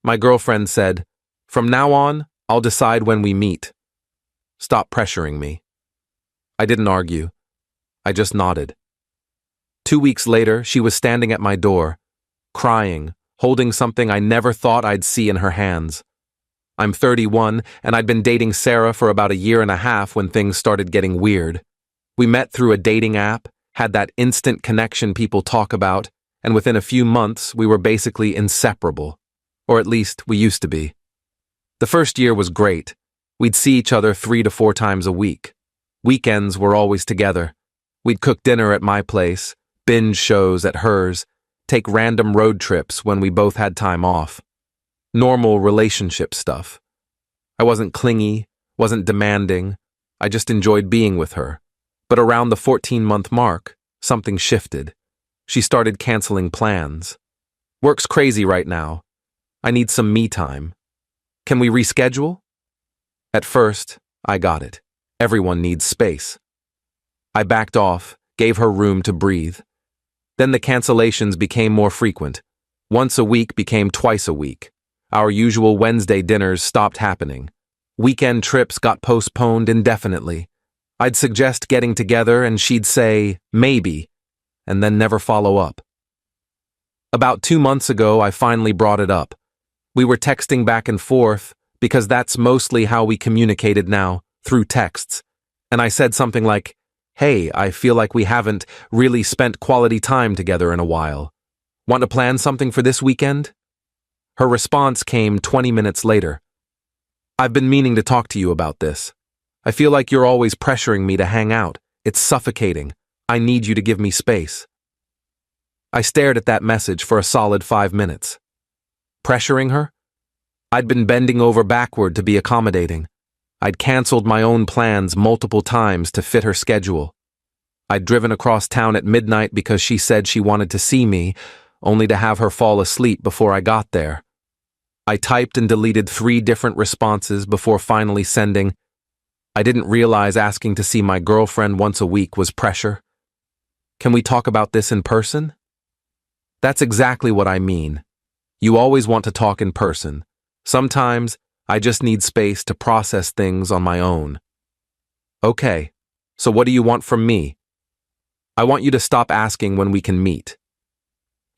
My girlfriend said, "From now on, I'll decide when we meet. Stop pressuring me." I didn't argue. I just nodded. 2 weeks later, she was standing at my door, crying, holding something I never thought I'd see in her hands. I'm 31, and I'd been dating Sarah for about a year and a half when things started getting weird. We met through a dating app, had that instant connection people talk about, and within a few months, we were basically inseparable. Or at least, we used to be. The first year was great. We'd see each other 3 to 4 times a week. Weekends were always together. We'd cook dinner at my place, binge shows at hers, take random road trips when we both had time off. Normal relationship stuff. I wasn't clingy, wasn't demanding. I just enjoyed being with her. But around the 14-month mark, something shifted. She started canceling plans. "Work's crazy right now. I need some me time. Can we reschedule?" At first, I got it. Everyone needs space. I backed off, gave her room to breathe. Then the cancellations became more frequent. Once a week became twice a week. Our usual Wednesday dinners stopped happening. Weekend trips got postponed indefinitely. I'd suggest getting together and she'd say, "Maybe," and then never follow up. About 2 months ago, I finally brought it up. We were texting back and forth because that's mostly how we communicated now, through texts. And I said something like, "Hey, I feel like we haven't really spent quality time together in a while. Want to plan something for this weekend?" Her response came 20 minutes later. "I've been meaning to talk to you about this. I feel like you're always pressuring me to hang out. It's suffocating. I need you to give me space." I stared at that message for a solid 5 minutes. Pressuring her? I'd been bending over backward to be accommodating. I'd canceled my own plans multiple times to fit her schedule. I'd driven across town at midnight because she said she wanted to see me, only to have her fall asleep before I got there. I typed and deleted 3 different responses before finally sending, "I didn't realize asking to see my girlfriend once a week was pressure. Can we talk about this in person?" That's exactly what I mean. You always want to talk in person. Sometimes, I just need space to process things on my own. "Okay, so what do you want from me?" "I want you to stop asking when we can meet.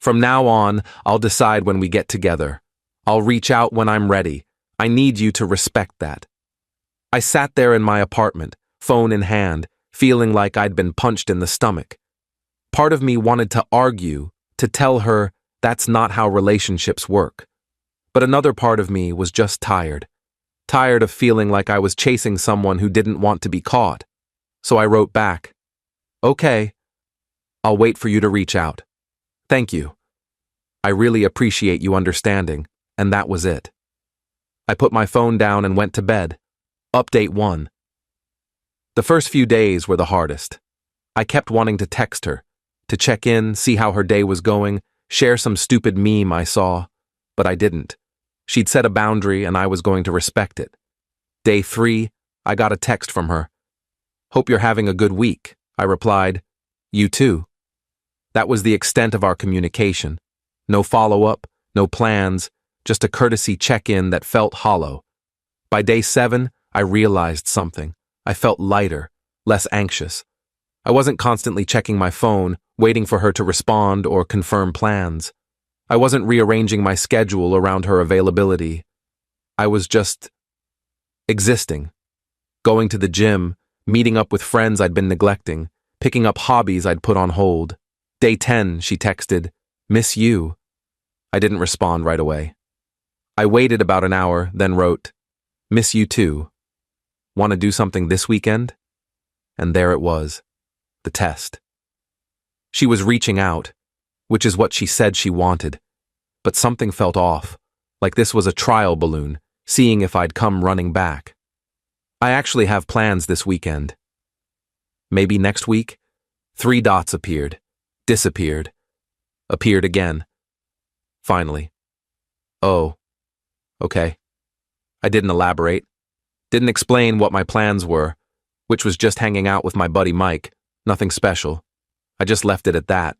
From now on, I'll decide when we get together. I'll reach out when I'm ready. I need you to respect that." I sat there in my apartment, phone in hand, feeling like I'd been punched in the stomach. Part of me wanted to argue, to tell her that's not how relationships work. But another part of me was just tired. Tired of feeling like I was chasing someone who didn't want to be caught. So I wrote back, "Okay, I'll wait for you to reach out. Thank you. I really appreciate you understanding," and that was it. I put my phone down and went to bed. Update 1. The first few days were the hardest. I kept wanting to text her, to check in, see how her day was going, share some stupid meme I saw, but I didn't. She'd set a boundary and I was going to respect it. Day 3, I got a text from her. "Hope you're having a good week," I replied. "You too." That was the extent of our communication. No follow-up, no plans, just a courtesy check-in that felt hollow. By day 7, I realized something. I felt lighter, less anxious. I wasn't constantly checking my phone, waiting for her to respond or confirm plans. I wasn't rearranging my schedule around her availability. I was just existing. Going to the gym, meeting up with friends I'd been neglecting, picking up hobbies I'd put on hold. Day 10, she texted, "Miss you." I didn't respond right away. I waited about an hour, then wrote, "Miss you too. Want to do something this weekend?" And there it was, the test. She was reaching out, which is what she said she wanted. But something felt off, like this was a trial balloon, seeing if I'd come running back. I actually have plans this weekend. Maybe next week? 3 dots appeared, disappeared, appeared again. Finally. Oh, okay. I didn't elaborate. Didn't explain what my plans were, which was just hanging out with my buddy Mike, nothing special. I just left it at that.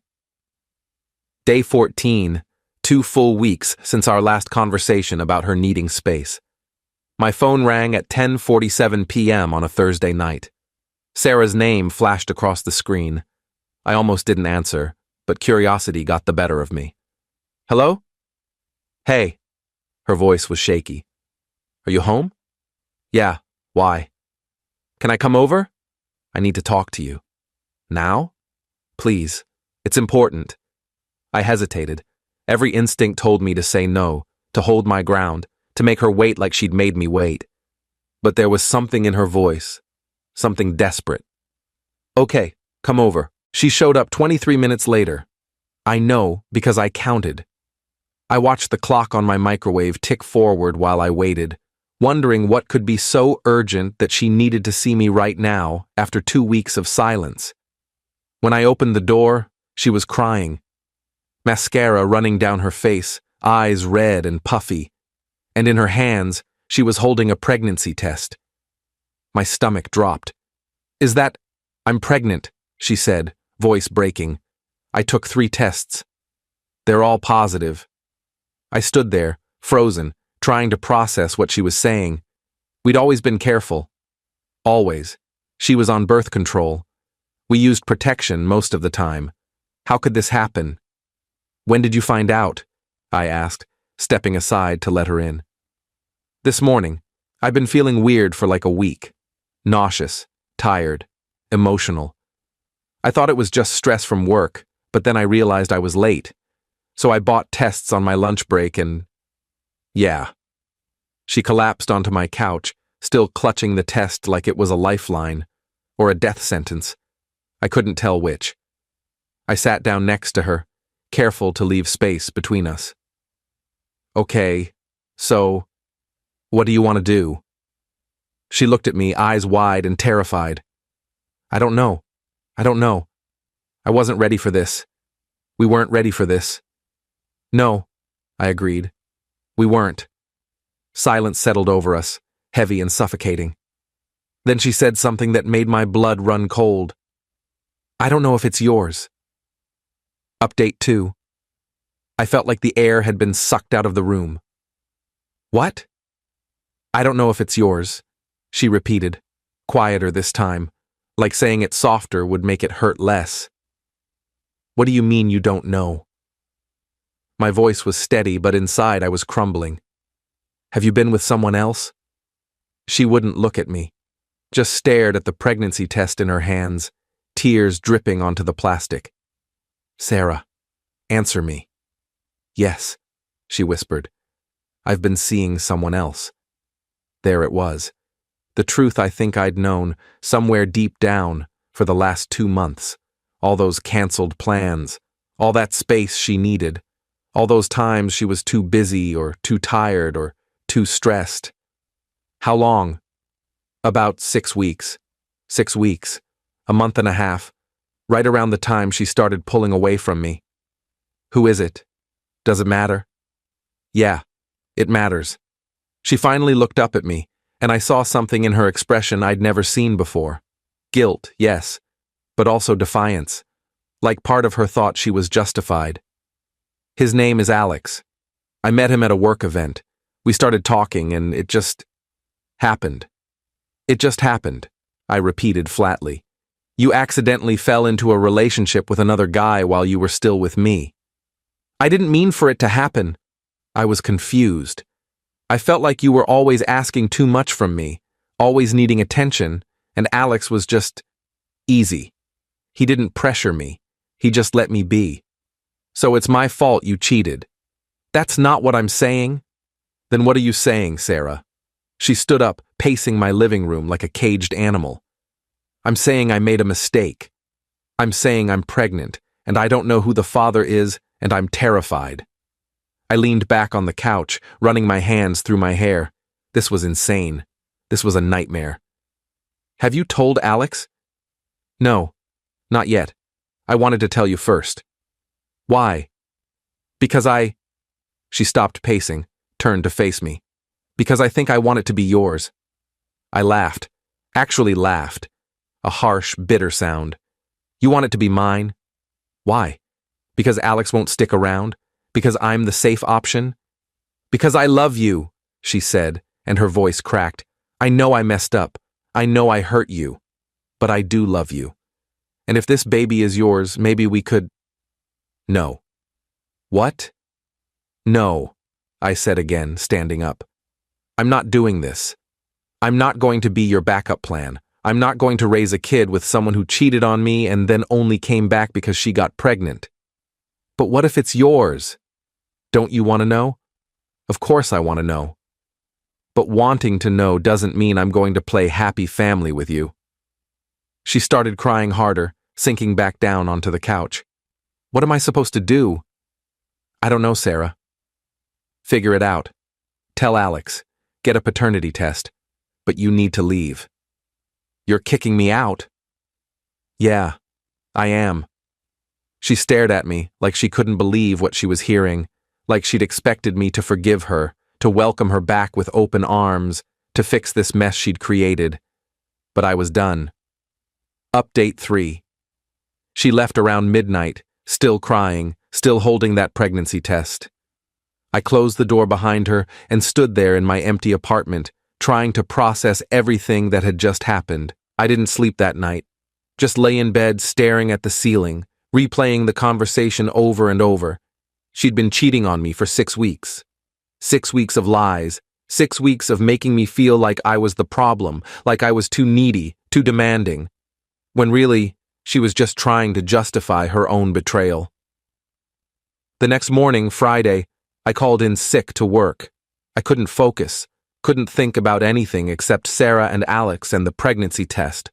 Day 14, 2 full weeks since our last conversation about her needing space. My phone rang at 10:47 p.m. on a Thursday night. Sarah's name flashed across the screen. I almost didn't answer, but curiosity got the better of me. Hello? Hey. Her voice was shaky. Are you home? Yeah. Why? Can I come over? I need to talk to you. Now? Please. It's important. I hesitated. Every instinct told me to say no, to hold my ground, to make her wait like she'd made me wait. But there was something in her voice, something desperate. Okay, come over. She showed up 23 minutes later. I know because I counted. I watched the clock on my microwave tick forward while I waited, wondering what could be so urgent that she needed to see me right now after 2 weeks of silence. When I opened the door, she was crying. Mascara running down her face, eyes red and puffy, and in her hands, she was holding a pregnancy test. My stomach dropped. I'm pregnant, she said, voice breaking. I took 3 tests. They're all positive. I stood there, frozen, trying to process what she was saying. We'd always been careful. Always. She was on birth control. We used protection most of the time. How could this happen? When did you find out? I asked, stepping aside to let her in. This morning. I've been feeling weird for like a week. Nauseous, tired, emotional. I thought it was just stress from work, but then I realized I was late. So I bought tests on my lunch break and... Yeah. She collapsed onto my couch, still clutching the test like it was a lifeline, or a death sentence. I couldn't tell which. I sat down next to her, careful to leave space between us. Okay, so, what do you want to do? She looked at me, eyes wide and terrified. I don't know. I wasn't ready for this. We weren't ready for this. No, I agreed. We weren't. Silence settled over us, heavy and suffocating. Then she said something that made my blood run cold. I don't know if it's yours. Update 2. I felt like the air had been sucked out of the room. What? I don't know if it's yours, she repeated, quieter this time, like saying it softer would make it hurt less. What do you mean you don't know? My voice was steady, but inside I was crumbling. Have you been with someone else? She wouldn't look at me, just stared at the pregnancy test in her hands, tears dripping onto the plastic. Sarah, answer me. Yes, she whispered. I've been seeing someone else. There it was. The truth I think I'd known, somewhere deep down, for the last 2 months. All those canceled plans, all that space she needed, all those times she was too busy or too tired or too stressed. How long? About 6 weeks. 6 weeks. A month and a half. Right around the time she started pulling away from me. Who is it? Does it matter? Yeah, it matters. She finally looked up at me, and I saw something in her expression I'd never seen before. Guilt, yes, but also defiance. Like part of her thought she was justified. His name is Alex. I met him at a work event. We started talking, and it just happened. It just happened, I repeated flatly. You accidentally fell into a relationship with another guy while you were still with me. I didn't mean for it to happen. I was confused. I felt like you were always asking too much from me, always needing attention, and Alex was just easy. He didn't pressure me. He just let me be. So it's my fault you cheated. That's not what I'm saying. Then what are you saying, Sarah? She stood up, pacing my living room like a caged animal. I'm saying I made a mistake. I'm saying I'm pregnant, and I don't know who the father is, and I'm terrified. I leaned back on the couch, running my hands through my hair. This was insane. This was a nightmare. Have you told Alex? No, not yet. I wanted to tell you first. Why? Because She stopped pacing, turned to face me. Because I think I want it to be yours. I laughed. Actually laughed. A harsh, bitter sound. You want it to be mine? Why? Because Alex won't stick around? Because I'm the safe option? Because I love you, she said, and her voice cracked. I know I messed up. I know I hurt you. But I do love you. And if this baby is yours, maybe we could… No. What? No, I said again, standing up. I'm not doing this. I'm not going to be your backup plan. I'm not going to raise a kid with someone who cheated on me and then only came back because she got pregnant. But what if it's yours? Don't you want to know? Of course I want to know. But wanting to know doesn't mean I'm going to play happy family with you. She started crying harder, sinking back down onto the couch. What am I supposed to do? I don't know, Sarah. Figure it out. Tell Alex. Get a paternity test. But you need to leave. You're kicking me out? Yeah, I am. She stared at me like she couldn't believe what she was hearing, like she'd expected me to forgive her, to welcome her back with open arms, to fix this mess she'd created. But I was done. Update 3. She left around midnight, still crying, still holding that pregnancy test. I closed the door behind her and stood there in my empty apartment, trying to process everything that had just happened. I didn't sleep that night. Just lay in bed staring at the ceiling, replaying the conversation over and over. She'd been cheating on me for 6 weeks. 6 weeks of lies. 6 weeks of making me feel like I was the problem, like I was too needy, too demanding. When really, she was just trying to justify her own betrayal. The next morning, Friday, I called in sick to work. I couldn't focus, couldn't think about anything except Sarah and Alex and the pregnancy test.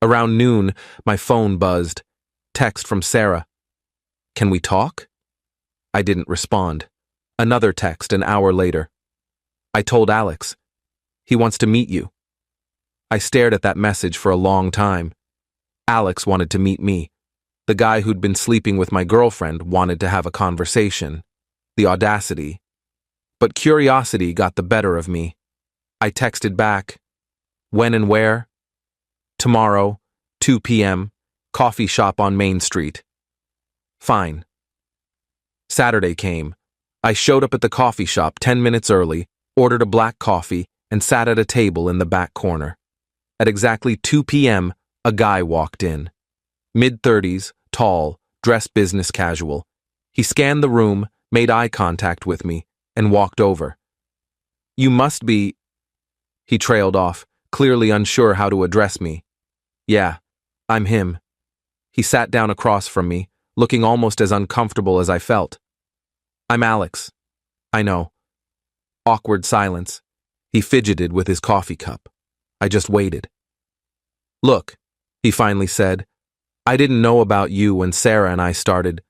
Around noon, my phone buzzed. Text from Sarah. Can we talk? I didn't respond. Another text an hour later. I told Alex. He wants to meet you. I stared at that message for a long time. Alex wanted to meet me. The guy who'd been sleeping with my girlfriend wanted to have a conversation. The audacity. But curiosity got the better of me. I texted back. When and where? Tomorrow, 2 p.m., coffee shop on Main Street. Fine. Saturday came. I showed up at the coffee shop 10 minutes early, ordered a black coffee, and sat at a table in the back corner. At exactly 2 p.m., a guy walked in. Mid-30s, tall, dressed business casual. He scanned the room, made eye contact with me, and walked over. You must be… He trailed off, clearly unsure how to address me. Yeah, I'm him. He sat down across from me, looking almost as uncomfortable as I felt. I'm Alex. I know. Awkward silence. He fidgeted with his coffee cup. I just waited. Look, he finally said, I didn't know about you when Sarah and I started,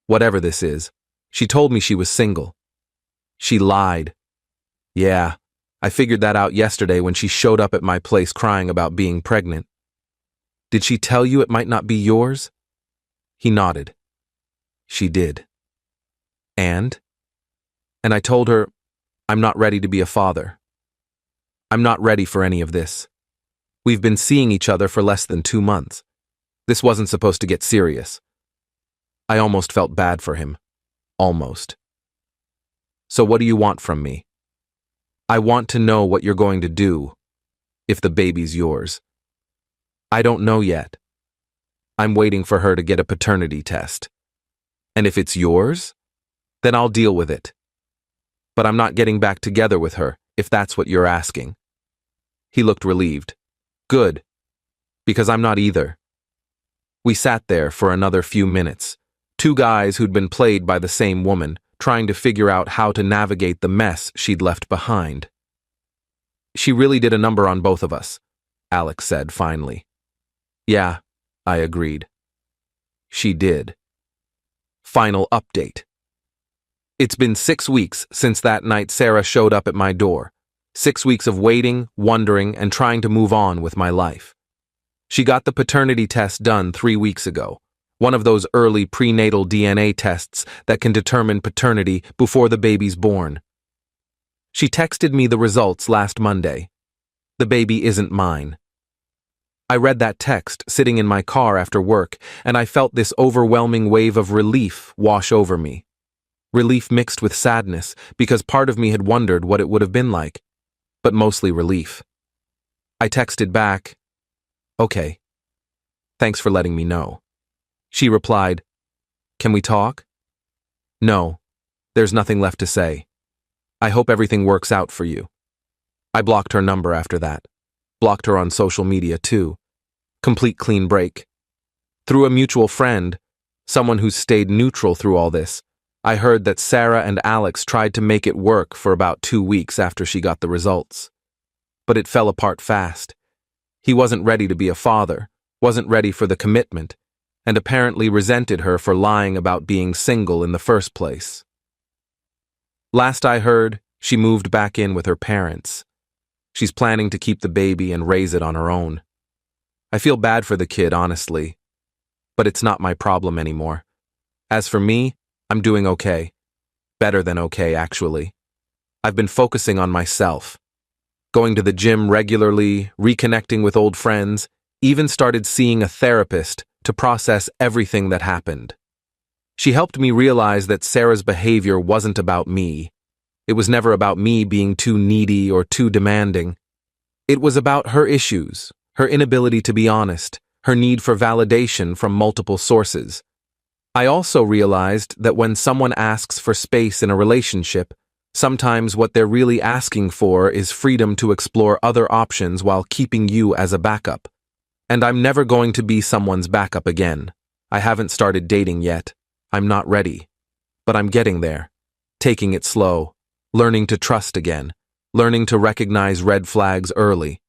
whatever this is. She told me she was single. She lied. Yeah, I figured that out yesterday when she showed up at my place crying about being pregnant. Did she tell you it might not be yours? He nodded. She did. And I told her, I'm not ready to be a father. I'm not ready for any of this. We've been seeing each other for less than 2 months. This wasn't supposed to get serious. I almost felt bad for him. Almost. So what do you want from me? I want to know what you're going to do, if the baby's yours. I don't know yet. I'm waiting for her to get a paternity test. And if it's yours, then I'll deal with it. But I'm not getting back together with her, if that's what you're asking. He looked relieved. Good. Because I'm not either. We sat there for another few minutes, 2 guys who'd been played by the same woman, trying to figure out how to navigate the mess she'd left behind. She really did a number on both of us, Alex said finally. Yeah, I agreed. She did. Final update. It's been 6 weeks since that night Sarah showed up at my door. 6 weeks of waiting, wondering, and trying to move on with my life. She got the paternity test done 3 weeks ago, one of those early prenatal DNA tests that can determine paternity before the baby's born. She texted me the results last Monday. The baby isn't mine. I read that text sitting in my car after work, and I felt this overwhelming wave of relief wash over me. Relief mixed with sadness, because part of me had wondered what it would have been like, but mostly relief. I texted back, "Okay. Thanks for letting me know." She replied, "Can we talk?" "No. There's nothing left to say. I hope everything works out for you." I blocked her number after that. Blocked her on social media too. Complete clean break. Through a mutual friend, someone who's stayed neutral through all this, I heard that Sarah and Alex tried to make it work for about 2 weeks after she got the results. But it fell apart fast. He wasn't ready to be a father, wasn't ready for the commitment, and apparently resented her for lying about being single in the first place. Last I heard, she moved back in with her parents. She's planning to keep the baby and raise it on her own. I feel bad for the kid, honestly, but it's not my problem anymore. As for me, I'm doing okay. Better than okay, actually. I've been focusing on myself. Going to the gym regularly, reconnecting with old friends, even started seeing a therapist to process everything that happened. She helped me realize that Sarah's behavior wasn't about me. It was never about me being too needy or too demanding. It was about her issues, her inability to be honest, her need for validation from multiple sources. I also realized that when someone asks for space in a relationship, sometimes what they're really asking for is freedom to explore other options while keeping you as a backup. And I'm never going to be someone's backup again. I haven't started dating yet. I'm not ready. But I'm getting there. Taking it slow. Learning to trust again. Learning to recognize red flags early.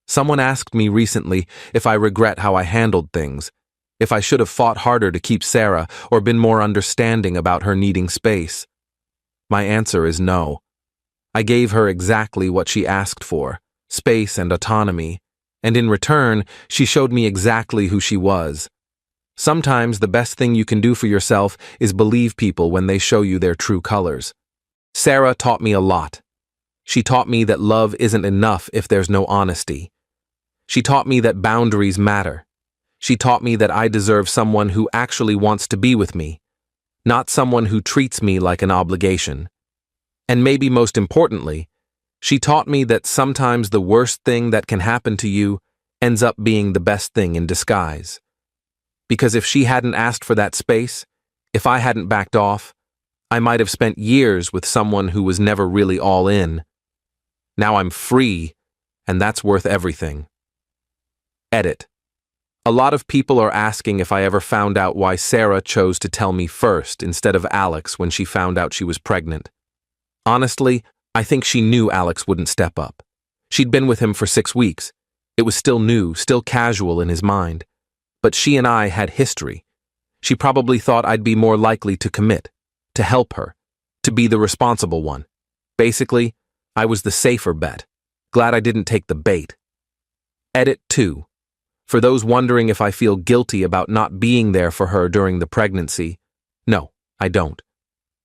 Someone asked me recently if I regret how I handled things, if I should have fought harder to keep Sarah or been more understanding about her needing space. My answer is no. I gave her exactly what she asked for, space and autonomy, and in return, she showed me exactly who she was. Sometimes the best thing you can do for yourself is believe people when they show you their true colors. Sarah taught me a lot. She taught me that love isn't enough if there's no honesty. She taught me that boundaries matter. She taught me that I deserve someone who actually wants to be with me, not someone who treats me like an obligation. And maybe most importantly, she taught me that sometimes the worst thing that can happen to you ends up being the best thing in disguise. Because if she hadn't asked for that space, if I hadn't backed off, I might have spent years with someone who was never really all in. Now I'm free, and that's worth everything. Edit. A lot of people are asking if I ever found out why Sarah chose to tell me first instead of Alex when she found out she was pregnant. Honestly, I think she knew Alex wouldn't step up. She'd been with him for 6 weeks. It was still new, still casual in his mind. But she and I had history. She probably thought I'd be more likely to commit, to help her, to be the responsible one. Basically, I was the safer bet. Glad I didn't take the bait. Edit 2. For those wondering if I feel guilty about not being there for her during the pregnancy, no, I don't.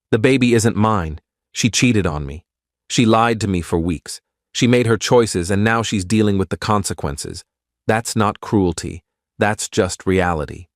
The baby isn't mine. She cheated on me. She lied to me for weeks. She made her choices and now she's dealing with the consequences. That's not cruelty. That's just reality.